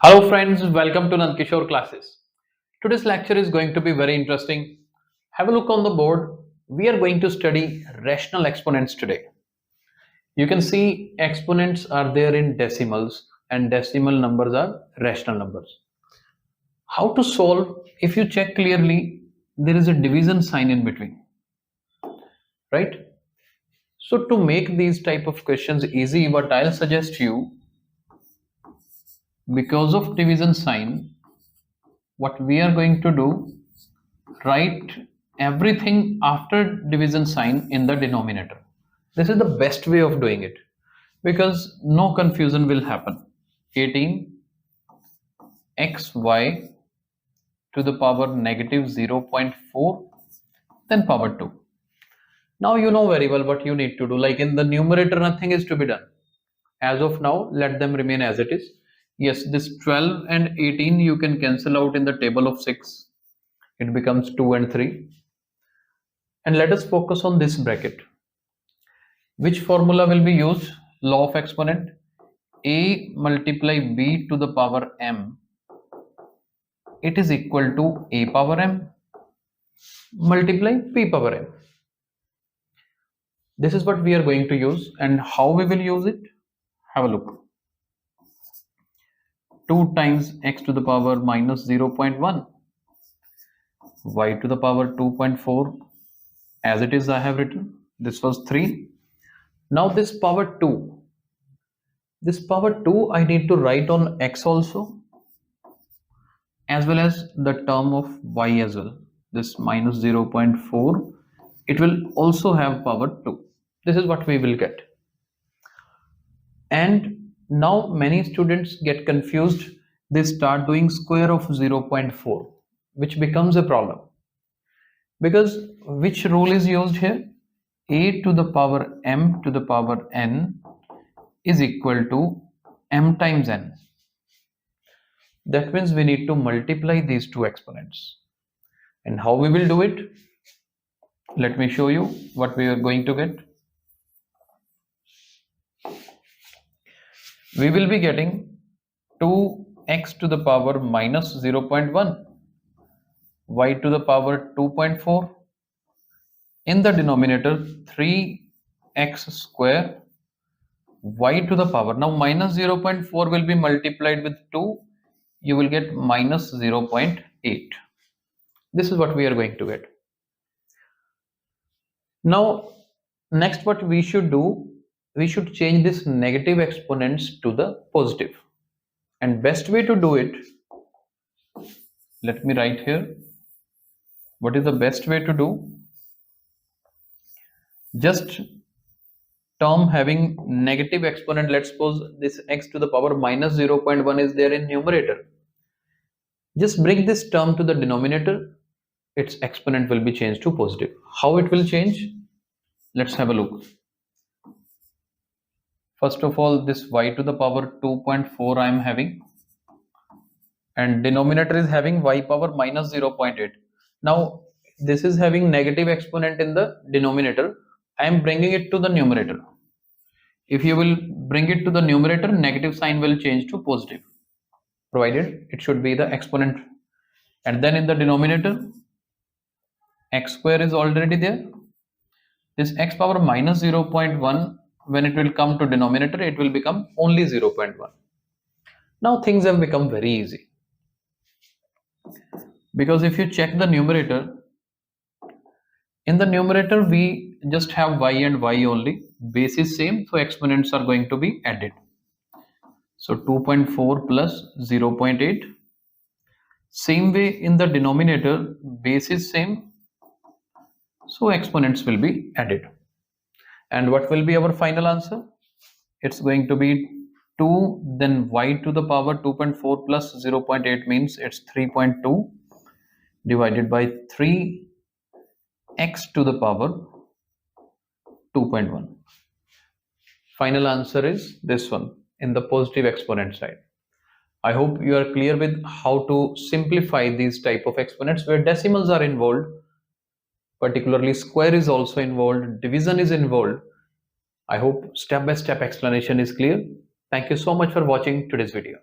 Hello friends, welcome to Nand Kishore classes. Today's lecture is going to be very interesting. Have a look on the board. We are going to study rational exponents today. You can see exponents are there in decimals and decimal numbers are rational numbers. How to solve? If you check clearly, there is a division sign in between, right? So to make these type of questions easy, what I'll suggest you, because of division sign, what we are going to do, write everything after division sign in the denominator. This is the best way of doing it because no confusion will happen. 18 xy to the power negative 0.4 then power 2. Now you know very well what you need to do. Like in the numerator, nothing is to be done. As of now, let them remain as it is. Yes, this 12 and 18 you can cancel out in the table of 6. It becomes 2 and 3. And let us focus on this bracket. Which formula will be used? Law of exponent. A multiply b to the power m. It is equal to a power m multiply b power m. This is what we are going to use, and how we will use it? Have a look. 2 times x to the power minus 0.1, y to the power 2.4, as it is I have written. This was 3. Now this power 2. This power 2 I need to write on x also, as well as the term of y as well. This minus 0.4, it will also have power 2. This is what we will get. And now many students get confused. They start doing square of 0.4, which becomes a problem. Because which rule is used here? A to the power m to the power n is equal to m times n. That means we need to multiply these two exponents. And how we will do it? Let me show you what we are going to get. We will be getting 2x to the power minus 0.1, y to the power 2.4, in the denominator 3x square, y to the power. Now minus 0.4 will be multiplied with 2, you will get minus 0.8. This is what we are going to get. Now next what we should do, we should change this negative exponents to the positive. And best way to do it, let me write here. What is the best way to do? Just term having negative exponent, let's suppose this x to the power minus 0.1 is there in numerator. Just bring this term to the denominator, its exponent will be changed to positive. How it will change? Let's have a look. First of all, this y to the power 2.4 I am having, and denominator is having y power minus 0.8. Now this is having negative exponent in the denominator. I am bringing it to the numerator. If you will bring it to the numerator, negative sign will change to positive, provided it should be the exponent. And then in the denominator, x square is already there. This x power minus 0.1, when it will come to denominator, it will become only 0.1. Now things have become very easy. Because if you check the numerator, in the numerator we just have y and y only. Base is same, so exponents are going to be added. So 2.4 plus 0.8. Same way in the denominator, base is same, so exponents will be added. And what will be our final answer? It's going to be 2, then y to the power 2.4 plus 0.8 means it's 3.2 divided by 3 x to the power 2.1. Final answer is this one in the positive exponent side. I hope you are clear with how to simplify these type of exponents where decimals are involved. Particularly square is also involved, division is involved. I hope step-by-step explanation is clear. Thank you so much for watching today's video.